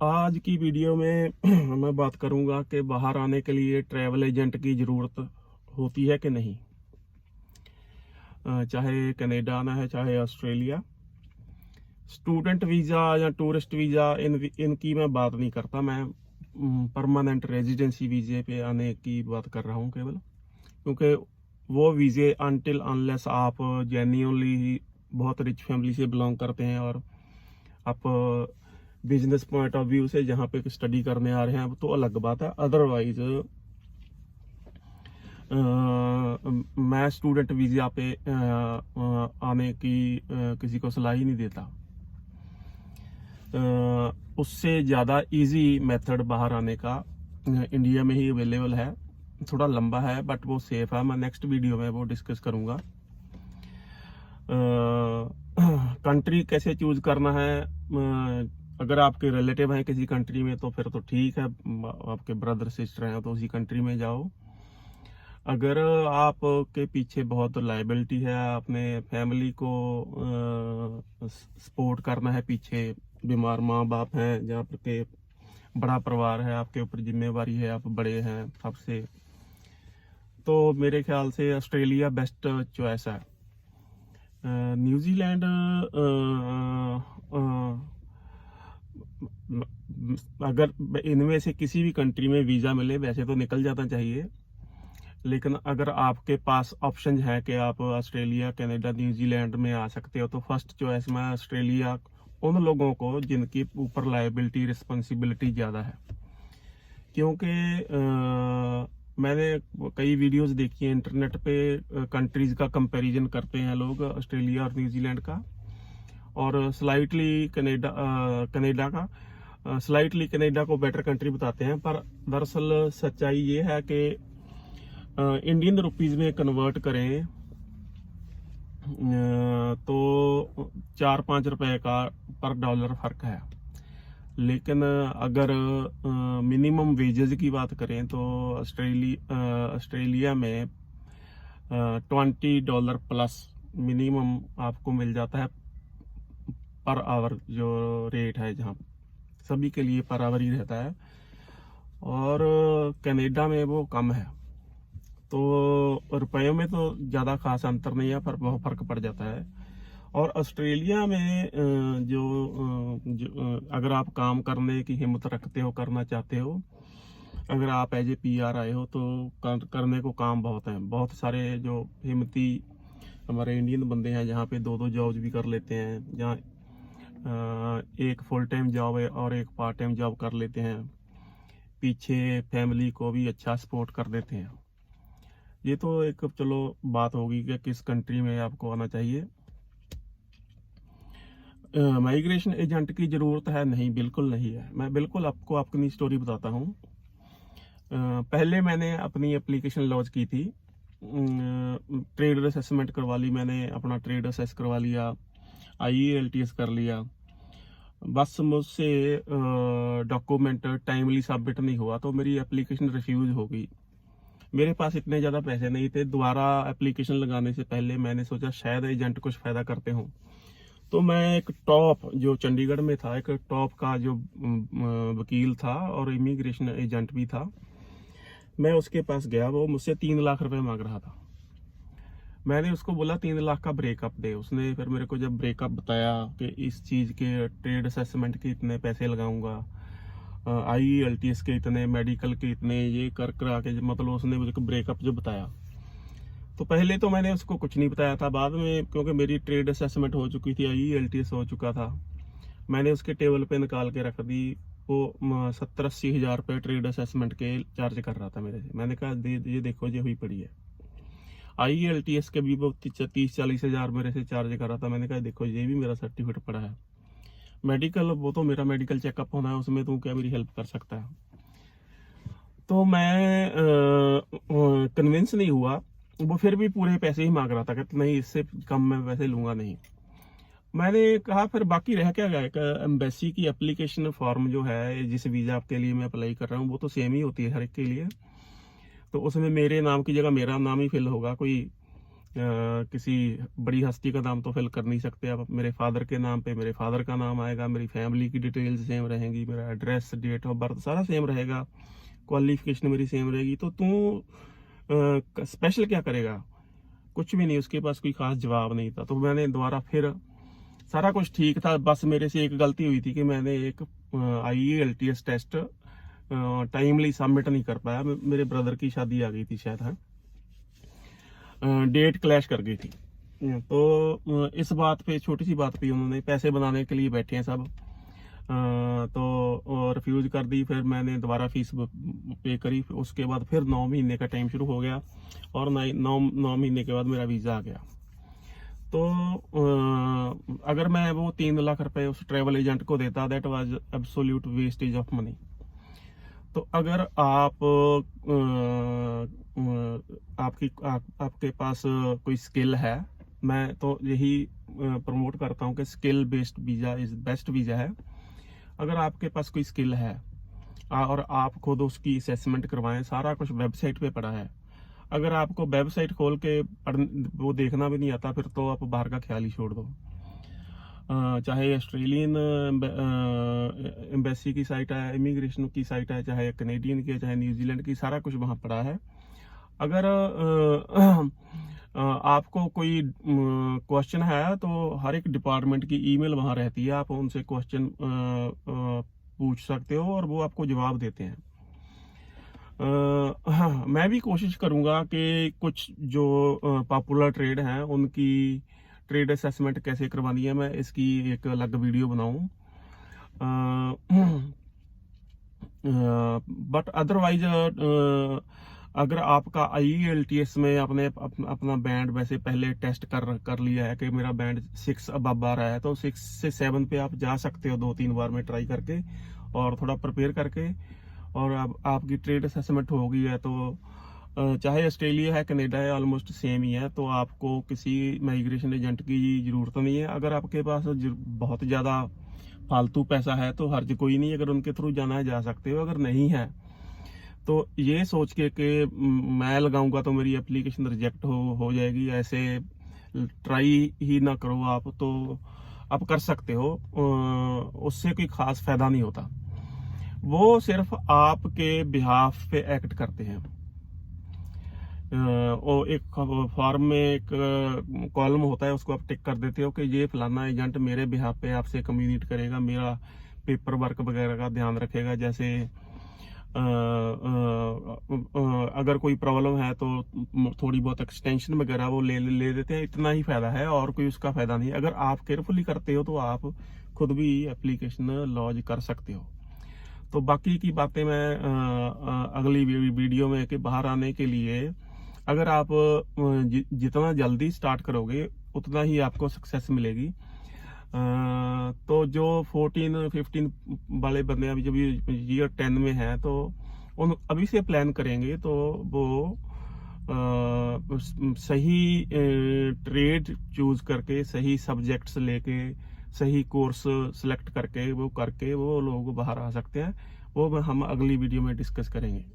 आज की वीडियो में मैं बात करूंगा कि बाहर आने के लिए ट्रैवल एजेंट की ज़रूरत होती है कि नहीं। चाहे कनाडा आना है, चाहे ऑस्ट्रेलिया। स्टूडेंट वीज़ा या टूरिस्ट वीज़ा इनकी मैं बात नहीं करता। मैं परमानेंट रेजिडेंसी वीज़े पे आने की बात कर रहा हूँ केवल, क्योंकि वो वीज़े अनटिल अनलेस आप जेन्युइनली बहुत रिच फैमिली से बिलोंग करते हैं और आप बिजनेस पॉइंट ऑफ व्यू से जहाँ पे स्टडी करने आ रहे हैं तो अलग बात है। अदरवाइज मैं स्टूडेंट वीज़ा पे आने की किसी को सलाह ही नहीं देता। उससे ज़्यादा इजी मेथड बाहर आने का इंडिया में ही अवेलेबल है। थोड़ा लंबा है बट वो सेफ है। मैं नेक्स्ट वीडियो में वो डिस्कस करूँगा। कंट्री कैसे चूज करना है। अगर आपके रिलेटिव हैं किसी कंट्री में तो फिर तो ठीक है, आपके ब्रदर सिस्टर हैं तो उसी कंट्री में जाओ। अगर आपके पीछे बहुत लायबिलिटी है, अपने फैमिली को सपोर्ट करना है, पीछे बीमार माँ बाप हैं, जहाँ पर के बड़ा परिवार है, आपके ऊपर जिम्मेवारी है, आप बड़े हैं सबसे, तो मेरे ख्याल से ऑस्ट्रेलिया बेस्ट चॉइस है। न्यूजीलैंड अगर इनमें से किसी भी कंट्री में वीज़ा मिले वैसे तो निकल जाना चाहिए, लेकिन अगर आपके पास ऑप्शन है कि आप ऑस्ट्रेलिया, कनाडा, न्यूजीलैंड में आ सकते हो तो फर्स्ट चॉइस में ऑस्ट्रेलिया उन लोगों को जिनकी ऊपर लायबिलिटी रिस्पॉन्सिबिलिटी ज़्यादा है। क्योंकि मैंने कई वीडियोस देखी हैं इंटरनेट पे, कंट्रीज़ का कंपैरिजन करते हैं लोग, ऑस्ट्रेलिया और न्यूजीलैंड का, और स्लाइटली कनाडा का, स्लाइटली कनाडा को बेटर कंट्री बताते हैं। पर दरअसल सच्चाई ये है कि इंडियन रुपीज़ में कन्वर्ट करें तो 4-5 रुपए का पर डॉलर फ़र्क है। लेकिन अगर मिनिमम वेजेस की बात करें तो ऑस्ट्रेलिया में $20 प्लस मिनिमम आपको मिल जाता है पर आवर। जो रेट है जहाँ सभी के लिए पर आवर ही रहता है, और कनाडा में वो कम है। तो रुपयों में तो ज़्यादा खास अंतर नहीं है, पर बहुत फ़र्क पड़ जाता है। और ऑस्ट्रेलिया में अगर आप काम करने की हिम्मत रखते हो, करना चाहते हो, अगर आप एज ए PR आए हो तो करने को काम बहुत है। बहुत सारे जो हिम्मती हमारे इंडियन बंदे हैं जहाँ पे 2-2 जॉब्स भी कर लेते हैं, जहाँ एक फुल टाइम जॉब है और एक पार्ट टाइम जॉब कर लेते हैं, पीछे फैमिली को भी अच्छा सपोर्ट कर देते हैं। ये तो एक चलो बात होगी कि किस कंट्री में आपको आना चाहिए। माइग्रेशन एजेंट की ज़रूरत है? नहीं, बिल्कुल नहीं है। मैं बिल्कुल आपको अपनी स्टोरी बताता हूँ। पहले मैंने अपनी एप्लीकेशन लॉन्च की थी, ट्रेड असेसमेंट करवा ली मैंने, अपना ट्रेड असेस करवा लिया, IELTS कर लिया। बस मुझसे डॉक्यूमेंट टाइमली सबमिट नहीं हुआ तो मेरी एप्लीकेशन रिफ्यूज़ हो गई। मेरे पास इतने ज़्यादा पैसे नहीं थे। दोबारा एप्लीकेशन लगाने से पहले मैंने सोचा शायद एजेंट कुछ फ़ायदा करते हों, तो मैं एक टॉप जो चंडीगढ़ में था, एक टॉप का जो वकील था और इमिग्रेशन एजेंट भी था, मैं उसके पास गया। वो मुझसे 3 लाख रुपए मांग रहा था। मैंने उसको बोला 3 लाख का ब्रेकअप दे। उसने फिर मेरे को जब ब्रेकअप बताया कि इस चीज़ के ट्रेड असेसमेंट के इतने पैसे लगाऊंगा, IELTS के इतने, मेडिकल के इतने, ये कर करा के, मतलब उसने मुझे ब्रेकअप जो बताया, तो पहले तो मैंने उसको कुछ नहीं बताया था। बाद में क्योंकि मेरी ट्रेड असेसमेंट हो चुकी थी, IELTS हो चुका था, मैंने उसके टेबल पे निकाल के रख दी। वो 70-80 हज़ार रुपये ट्रेड असेसमेंट के चार्ज कर रहा था मेरे से। मैंने कहा ये देखो ये हुई पड़ी है। IELTS के भी वो 30-40 हज़ार मेरे से चार्ज कर रहा था। मैंने कहा देखो ये भी मेरा सर्टिफिकेट पड़ा है। मेडिकल, वो तो मेरा मेडिकल चेकअप होना है, उसमें तू क्या मेरी हेल्प कर सकता है। तो मैं कन्विंस नहीं हुआ। वो फिर भी पूरे पैसे ही मांग रहा था, कहते नहीं इससे कम मैं वैसे लूंगा नहीं। मैंने कहा फिर बाकी रह क्या गया। एम्बेसी की एप्लीकेशन फॉर्म जो है, जिस वीज़ा आपके लिए मैं अप्लाई कर रहा हूँ, वो तो सेम ही होती है हर एक के लिए। तो उसमें मेरे नाम की जगह मेरा नाम ही फिल होगा। कोई किसी बड़ी हस्ती का नाम तो फिल कर नहीं सकते आप। मेरे फादर के नाम पे मेरे फादर का नाम आएगा, मेरी फैमिली की डिटेल्स सेम रहेंगी, मेरा एड्रेस, डेट ऑफ बर्थ सारा सेम रहेगा, क्वालिफिकेशन मेरी सेम रहेगी। तो तू स्पेशल क्या करेगा? कुछ भी नहीं, उसके पास कोई खास जवाब नहीं था। तो मैंने दोबारा फिर, सारा कुछ ठीक था, बस मेरे से एक गलती हुई थी कि मैंने एक IELTS टेस्ट टाइमली सबमिट नहीं कर पाया। मेरे ब्रदर की शादी आ गई थी शायद, है, डेट क्लैश कर गई थी। तो इस बात पे, छोटी सी बात पे उन्होंने, पैसे बनाने के लिए बैठे हैं सब, तो रिफ्यूज कर दी। फिर मैंने दोबारा फीस पे करी। उसके बाद फिर 9 महीने का टाइम शुरू हो गया और 9 महीने के बाद मेरा वीज़ा आ गया। तो अगर मैं वो 3 लाख रुपए उस ट्रैवल एजेंट को देता, that was absolute wastage of money. तो अगर आपके पास कोई स्किल है, मैं तो यही प्रमोट करता हूँ कि skill based visa is best visa है। अगर आपके पास कोई स्किल है और आप खुद उसकी असेसमेंट करवाएं, सारा कुछ वेबसाइट पे पड़ा है। अगर आपको वेबसाइट खोल के वो देखना भी नहीं आता, फिर तो आप बाहर का ख्याल ही छोड़ दो। चाहे ऑस्ट्रेलियन एम्बेसी की साइट है, इमिग्रेशन की साइट है, चाहे कनेडियन की है, चाहे न्यूजीलैंड की, सारा कुछ वहाँ पड़ा है। अगर आपको कोई क्वेश्चन है तो हर एक डिपार्टमेंट की ईमेल वहाँ रहती है, आप उनसे क्वेश्चन पूछ सकते हो और वो आपको जवाब देते हैं। हाँ, मैं भी कोशिश करूँगा कि कुछ जो पॉपुलर ट्रेड हैं उनकी ट्रेड असेसमेंट कैसे करवानी है, मैं इसकी एक अलग वीडियो बनाऊँ। बट अदरवाइज अगर आपका IELTS में आपने अपना बैंड वैसे पहले टेस्ट कर लिया है कि मेरा बैंड 6 अबव आ रहा है, तो 6 से 7 पे आप जा सकते हो 2-3 बार में ट्राई करके और थोड़ा प्रिपेयर करके। और अब आपकी ट्रेड असेसमेंट हो गई है तो चाहे ऑस्ट्रेलिया है, कनाडा है, ऑलमोस्ट सेम ही है। तो आपको किसी माइग्रेशन एजेंट की ज़रूरत नहीं है। अगर आपके पास बहुत ज़्यादा फालतू पैसा है तो हर्ज कोई नहीं, अगर उनके थ्रू जाना है जा सकते हो। अगर नहीं है तो ये सोच के कि मैं लगाऊंगा तो मेरी एप्लीकेशन रिजेक्ट हो जाएगी, ऐसे ट्राई ही ना करो आप। तो आप कर सकते हो, उससे कोई खास फायदा नहीं होता। वो सिर्फ आपके बिहाफ पे एक्ट करते हैं। वो एक फॉर्म में एक कॉलम होता है, उसको आप टिक कर देते हो कि ये फलाना एजेंट मेरे बिहाफ पे आपसे कम्युनिकेट करेगा, मेरा पेपर वर्क वगैरह का ध्यान रखेगा। जैसे अगर कोई प्रॉब्लम है तो थोड़ी बहुत एक्सटेंशन वगैरह वो ले देते हैं, इतना ही फायदा है और कोई उसका फायदा नहीं। अगर आप केयरफुली करते हो तो आप खुद भी एप्लीकेशन लॉन्च कर सकते हो। तो बाकी की बातें मैं अगली वीडियो में के बाहर आने के लिए, अगर आप जितना जल्दी स्टार्ट करोगे उतना ही आपको सक्सेस मिलेगी। तो जो 14-15 वाले बंदे अभी जब ईयर 10 में हैं तो उन अभी से प्लान करेंगे तो वो सही ट्रेड चूज करके, सही सब्जेक्ट्स लेके, सही कोर्स सिलेक्ट करके वो लोग बाहर आ सकते हैं। वो हम अगली वीडियो में डिस्कस करेंगे।